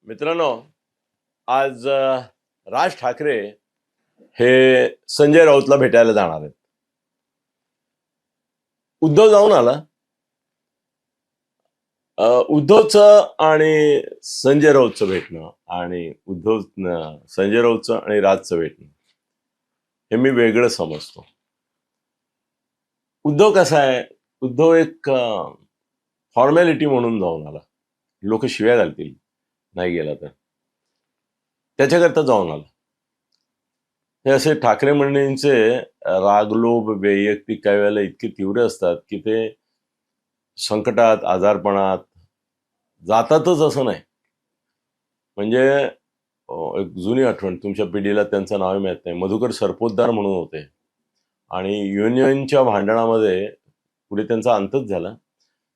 मित्रांनो, आज राज ठाकरे हे संजय राऊतला भेटायला जाणार आहेत. उद्धव जाऊन आला. उद्धवचं आणि संजय राऊतचं भेटणं आणि संजय राऊतचं आणि राजचं भेटणं हे मी वेगळं समजतो. उद्धव कसा आहे, उद्धव एक फॉर्मॅलिटी म्हणून जाऊन आला. लोक शिव्या घालतील नाही गेला तर, त्याच्याकरता जाऊन आला. हे असे ठाकरे मंडळींचे रागलोभ वैयक्तिक काही वेळेला इतके तीव्र असतात की ते संकटात, आजारपणात जातातच असं नाही. म्हणजे एक जुनी आठवण, तुमच्या पिढीला त्यांचं नाव माहित नाही, मधुकर सरपोतदार म्हणून होते आणि युनियनच्या भांडणामध्ये पुढे त्यांचा अंतच झाला.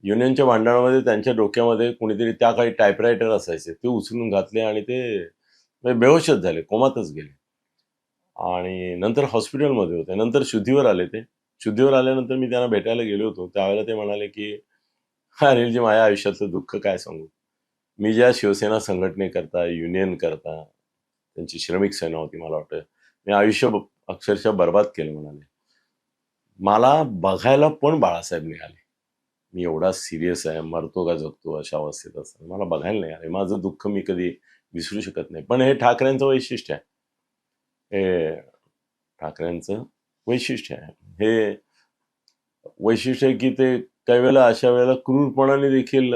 युनियनच्या भांडणामध्ये त्यांच्या डोक्यामध्ये कोणीतरी, त्या काही टायपरायटर असायचे, ते उचलून घातले आणि ते बेहोशच झाले, कोमातच गेले आणि नंतर हॉस्पिटलमध्ये होते. नंतर शुद्धीवर आले. ते शुद्धीवर आल्यानंतर मी त्यांना भेटायला गेलो होतो. त्यावेळेला ते म्हणाले की अनिलजी, माझ्या आयुष्यातलं दुःख काय सांगू, मी ज्या शिवसेना संघटनेकरता, युनियन करता, त्यांची श्रमिक सेना होती, मला वाटतं मी आयुष्य अक्षरशः बर्बाद केलं. म्हणाले, मला बघायला पण बाळासाहेब नाही आले. मी एवढा सिरियस आहे, मरतो का जगतो अशा अवस्थेत असताना मला बघायला नाही आले. माझं दुःख मी कधी विसरू शकत नाही. पण हे ठाकरेंचं वैशिष्ट्य आहे. हे ठाकरेंचं वैशिष्ट्य आहे. हे वैशिष्ट्य आहे की ते काही वेळेला अशा वेळेला क्रूरपणाने देखील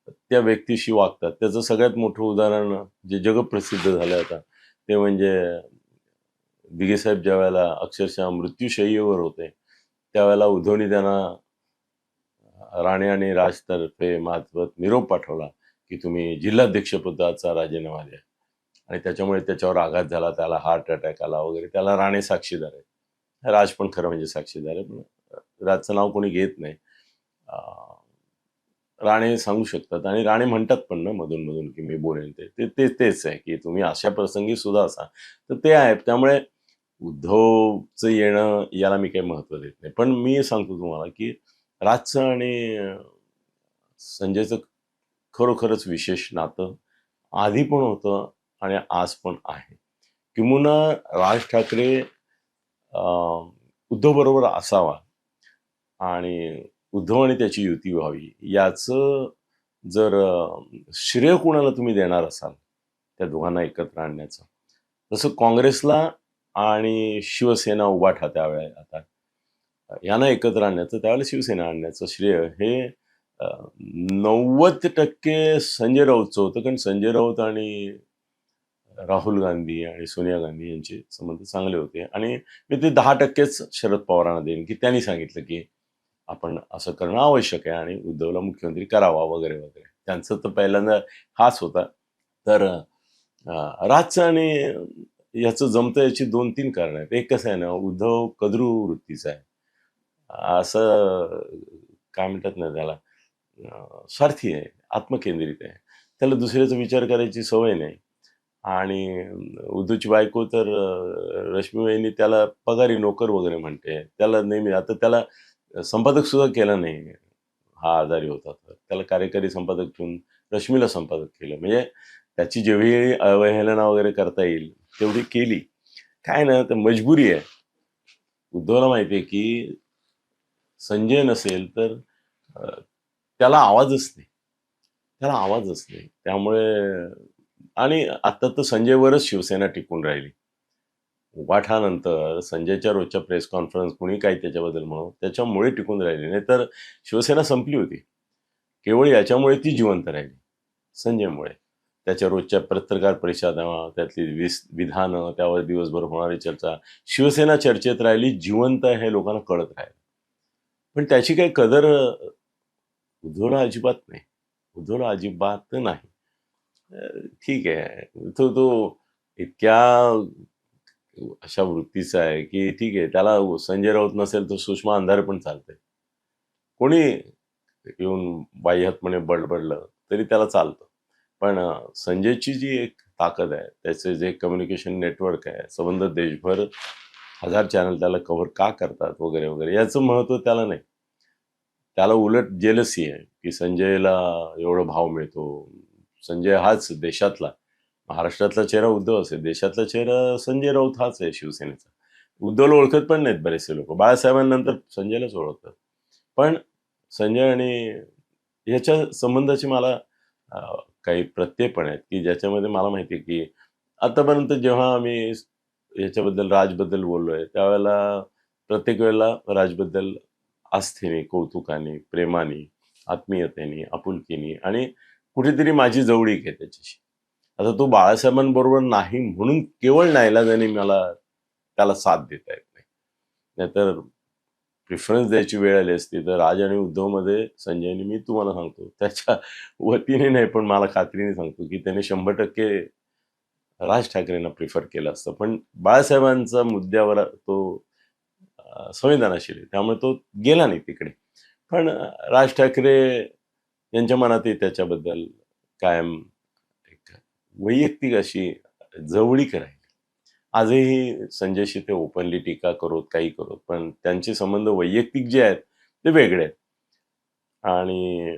त्या व्यक्तीशी वागतात. त्याचं सगळ्यात मोठं उदाहरण जे जगप्रसिद्ध झालं आता, ते म्हणजे दिघेसाहेब ज्या वेळेला अक्षरशः मृत्यूशय्येवर होते, त्यावेळेला उद्धवनी त्यांना राणे आणि राजतर्फे मार्फत निरोप पाठवला की तुम्ही जिल्हाध्यक्षपदाचा राजीनामा द्या, आणि त्याच्यामुळे त्याच्यावर आघात झाला, त्याला हार्ट अटॅक आला वगैरे. त्याला राणे साक्षीदार आहे, राज पण खरं म्हणजे साक्षीदार आहे, पण राजचं नाव कोणी घेत नाही. राणे सांगू शकतात आणि राणे म्हणतात पण ना मधून मधून की मी बोलेन. तेच आहे की तुम्ही अशा प्रसंगी सुद्धा असा, तर ते आहे. त्यामुळे उद्धवचं येणं याला मी काही महत्व देत नाही. पण मी सांगतो तुम्हाला की राजचं आणि संजयचं खरोखरच विशेष नातं आधी पण होतं आणि आज पण आहे. किंबहुना राज ठाकरे उद्धव बरोबर असावा आणि उद्धव आणि त्याची युती व्हावी, याचं जर श्रेय कोणाला तुम्ही देणार असाल त्या दोघांना एकत्र आणण्याचं, तसं काँग्रेसला आणि शिवसेना उभाठा त्यावेळेला आता यांना एकत्र आणण्याचं, त्यावेळेला शिवसेना आणण्याचं श्रेय हे 90% संजय राऊतचं होतं. कारण संजय राऊत आणि राहुल गांधी आणि सोनिया गांधी यांचे संबंध चांगले होते. आणि मी ते 10%च शरद पवारांना देईन की त्यांनी सांगितलं की आपण असं करणं आवश्यक आहे आणि उद्धवला मुख्यमंत्री करावा वगैरे वगैरे. त्यांचं तर पहिल्यांदा हाच होता. तर राजचं आणि याचं जमतं याची 2-3 कारणं आहेत. एक कसं आहे ना, उद्धव कद्रू वृत्तीचा आहे. असं काय म्हणतात ना त्याला, स्वार्थी आहे, आत्मकेंद्रित आहे. त्याला दुसऱ्याचा विचार करायची सवय नाही. आणि उद्धवची बायको तर रश्मी वहिनी त्याला पगारी नोकर वगैरे म्हणते. त्याला नेहमी, आता त्याला संपादक सुद्धा केला नाही, हा आजारी होता तर. त्याला कार्यकारी संपादक ठेवून रश्मीला संपादक केलं. म्हणजे त्याची जेवढी अवहेलना वगैरे करता येईल तेवढी केली. काय ना, तर मजबुरी आहे. उद्धवला माहिती आहे की संजय नसेल तर त्याला आवाजच नाही, त्याला आवाजच नाही. त्यामुळे, आणि आता तर संजयवरच शिवसेना टिकून राहिली. उभाठानंतर संजयच्या रोजच्या प्रेस कॉन्फरन्स कोणी काही त्याच्याबद्दल म्हणून, त्याच्यामुळे टिकून राहिली. नाही तर शिवसेना संपली होती. केवळ याच्यामुळे ती जिवंत राहिली, संजयमुळे. त्याच्या रोजच्या पत्रकार परिषदा, त्यातली विधानं, त्यावर दिवसभर होणारी चर्चा, शिवसेना चर्चेत राहिली, जिवंत हे लोकांना कळत राहिलं. पण त्याची काही कदर उद्धवला अजिबात नाही. उद्धवला अजिबात नाही. ठीक आहे, तो इतक्या अशा वृत्तीचा आहे की ठीक आहे, त्याला संजय राऊत नसेल तर सुषमा अंधारे पण चालते. कोणी येऊन बाह्यातपणे बडबडलं तरी त्याला चालतं. पण संजयची जी एक ताकद आहे, त्याचे जे कम्युनिकेशन नेटवर्क आहे, संबंध देशभर 1000 चॅनल त्याला कव्हर का करतात वगैरे वगैरे, याचं महत्व त्याला नाही. त्याला उलट जेलसी आहे की संजयला एवढं भाव मिळतो, संजय हाच देशातला, महाराष्ट्रातला चेहरा उद्धव असेल, देशातला चेहरा संजय राऊत हाच आहे शिवसेनेचा. उद्धवला ओळखत पण नाहीत बरेचसे लोक, बाळासाहेबांनंतर संजयलाच ओळखतात. पण संजय आणि ह्याच्या संबंधाची मला काही प्रत्यय पण आहेत की ज्याच्यामध्ये मला माहिती आहे की आतापर्यंत जेव्हा आम्ही याच्याबद्दल राजबद्दल बोललोय त्यावेळेला प्रत्येक वेळेला राजबद्दल आस्थेने, कौतुकाने, प्रेमाने, आत्मीयतेने, आपुलकीने आणि कुठेतरी माझी जवळीक आहे त्याच्याशी. आता तो बाळासाहेबांबरोबर नाही म्हणून केवळ नाईलाजाने मला त्याला साथ देता येत नाही. नाहीतर प्रिफरन्स द्यायची वेळ आली असती तर राज आणि उद्धवमध्ये संजयने, मी तुम्हाला सांगतो त्याच्या वतीने नाही पण मला खात्रीने सांगतो की त्याने 100% राज ठाकरेंना प्रिफर केलं असतं. पण बाळासाहेबांचा मुद्द्यावर तो संवेदनाशील आहे, त्यामुळे तो गेला नाही तिकडे. पण राज ठाकरे यांच्या मनातही त्याच्याबद्दल कायम एक वैयक्तिक अशी जवळीक राहील. आजही संजयशी ते ओपनली टीका करोत, काही करोत, पण त्यांचे संबंध वैयक्तिक जे आहेत ते वेगळे आहेत. आणि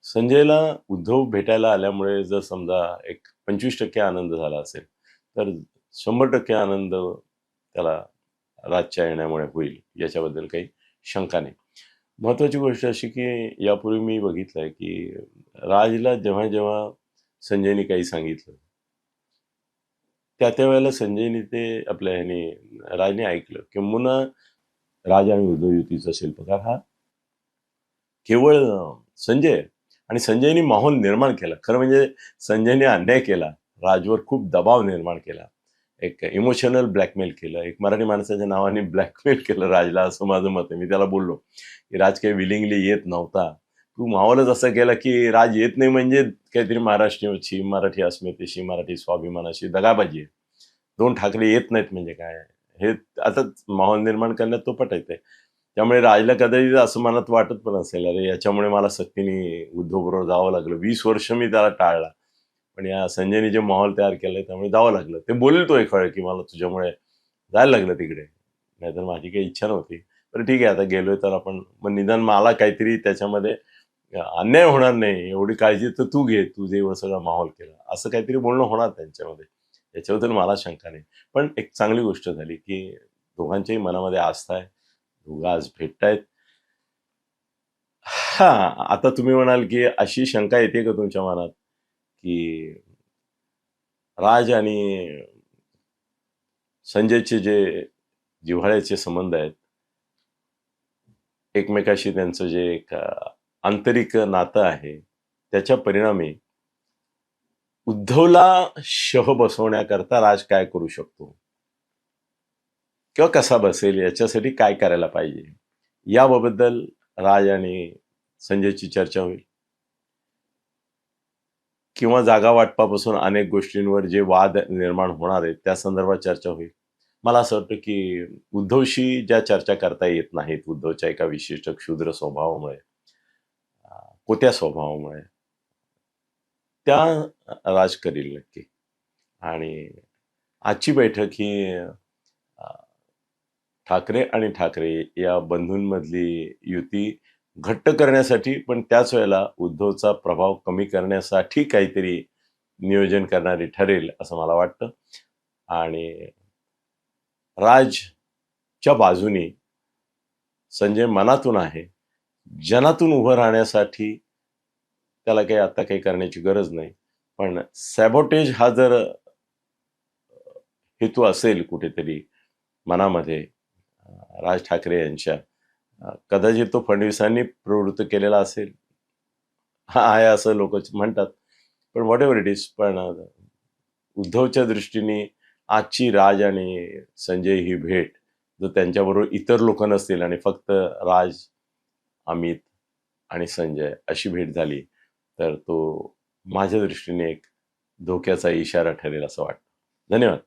संजयला उद्धव भेटायला आल्यामुळे जर समजा एक 25% आनंद झाला असेल तर 100% आनंद त्याला राजच्या येण्यामुळे होईल, याच्याबद्दल काही शंका नाही. महत्वाची गोष्ट अशी की यापूर्वी मी बघितलंय की राजला जेव्हा जेव्हा संजयने काही सांगितलं त्या वेळेला संजयने ते आपल्या ह्याने राजने ऐकलं. किंबहुना राज आणि उद्धव युतीचा शिल्पकार हा केवळ संजय आणि संजयने माहोल निर्माण केला. खरं म्हणजे संजयने अन्याय केला, राजवर खूप दबाव निर्माण केला, एक इमोशनल ब्लॅकमेल केलं, एक मराठी माणसाच्या नावाने ब्लॅकमेल केलं राजला, असं माझं मत आहे. मी त्याला बोललो की राज काही विलिंगली येत नव्हता, तू माहोलच असा केला की राज येत नाही म्हणजे काहीतरी महाराष्ट्राची, मराठी अस्मितेशी, मराठी स्वाभिमानाशी दगाबाजी आहे. 2 ठाकरे येत नाहीत म्हणजे काय, हे आता माहोल निर्माण करण्यात तो पटायचंय. त्यामुळे राजला कदाचित असं मनात वाटत पण असेल, अरे याच्यामुळे मला सक्तीने उद्धव बरोबर जावं लागलं. 20 वर्ष मी त्याला टाळला, पण या संजयने जे माहोल तयार केलंय त्यामुळे जावं लागलं. ते बोलेल तो एक वेळ की मला तुझ्यामुळे जायला लागलं तिकडे, नाहीतर माझी काही इच्छा नव्हती. तर ठीक आहे, आता गेलोय तर आपण मग निदान मला काहीतरी त्याच्यामध्ये अन्याय होणार नाही एवढी काळजी तर तू घे, तू जे सगळा माहोल केला, असं काहीतरी बोलणं होणार त्यांच्यामध्ये, याच्याबद्दल मला शंका नाही. पण एक चांगली गोष्ट झाली की दोघांच्याही मनामध्ये आस्था आहे, दोघं आज भेटतायत. हा, आता तुम्ही म्हणाल की अशी शंका येते का तुमच्या मनात की राज आणि संजयचे जे जिव्हाळ्याचे संबंध आहेत, एकमेकाशी त्यांचं जे एक आंतरिक नातं आहे, त्याच्या परिणामी उद्धवला शह बसवण्याकरता राज काय करू शकतो किंवा कसा बसेल, याच्यासाठी काय करायला पाहिजे, याबद्दल राज आणि संजयची चर्चा होईल. किंवा जागा वाटपापासून अनेक गोष्टींवर जे वाद निर्माण होणार आहेत त्या संदर्भात चर्चा होईल. मला असं वाटतं की उद्धवशी ज्या चर्चा करता येत नाहीत, उद्धवच्या एका विशिष्ट क्षुद्र स्वभावामुळे, कोत्या स्वभावामुळे, त्या राज करील नक्की. आणि आजची बैठक ही ठाकरे आणि ठाकरे या बंधूंमधली युती घट्ट करण्यासाठी, पण त्याच वेळेला उद्धवचा प्रभाव कमी करण्यासाठी काहीतरी नियोजन करणारी ठरेल असं मला वाटतं. आणि राजच्या बाजूने संजय मनातून आहे, जनातून उभं राहण्यासाठी त्याला काही आता काही करण्याची गरज नाही. पण सॅबोटेज हा जर हेतू असेल कुठेतरी मनामध्ये राज ठाकरे यांच्या, कदाचित तो फडणवीसांनी प्रवृत्त केलेला असेल, हा आहे असं लोक म्हणतात. पण व्हॉट एव्हर इट इज, पण उद्धवच्या दृष्टीने आजची राज आणि संजय ही भेट जर त्यांच्याबरोबर इतर लोक नसतील आणि फक्त राज, अमित आणि संजय अशी भेट झाली तर तो माझ्या दृष्टीने एक धोक्याचा इशारा ठरेल असं वाटतं. धन्यवाद.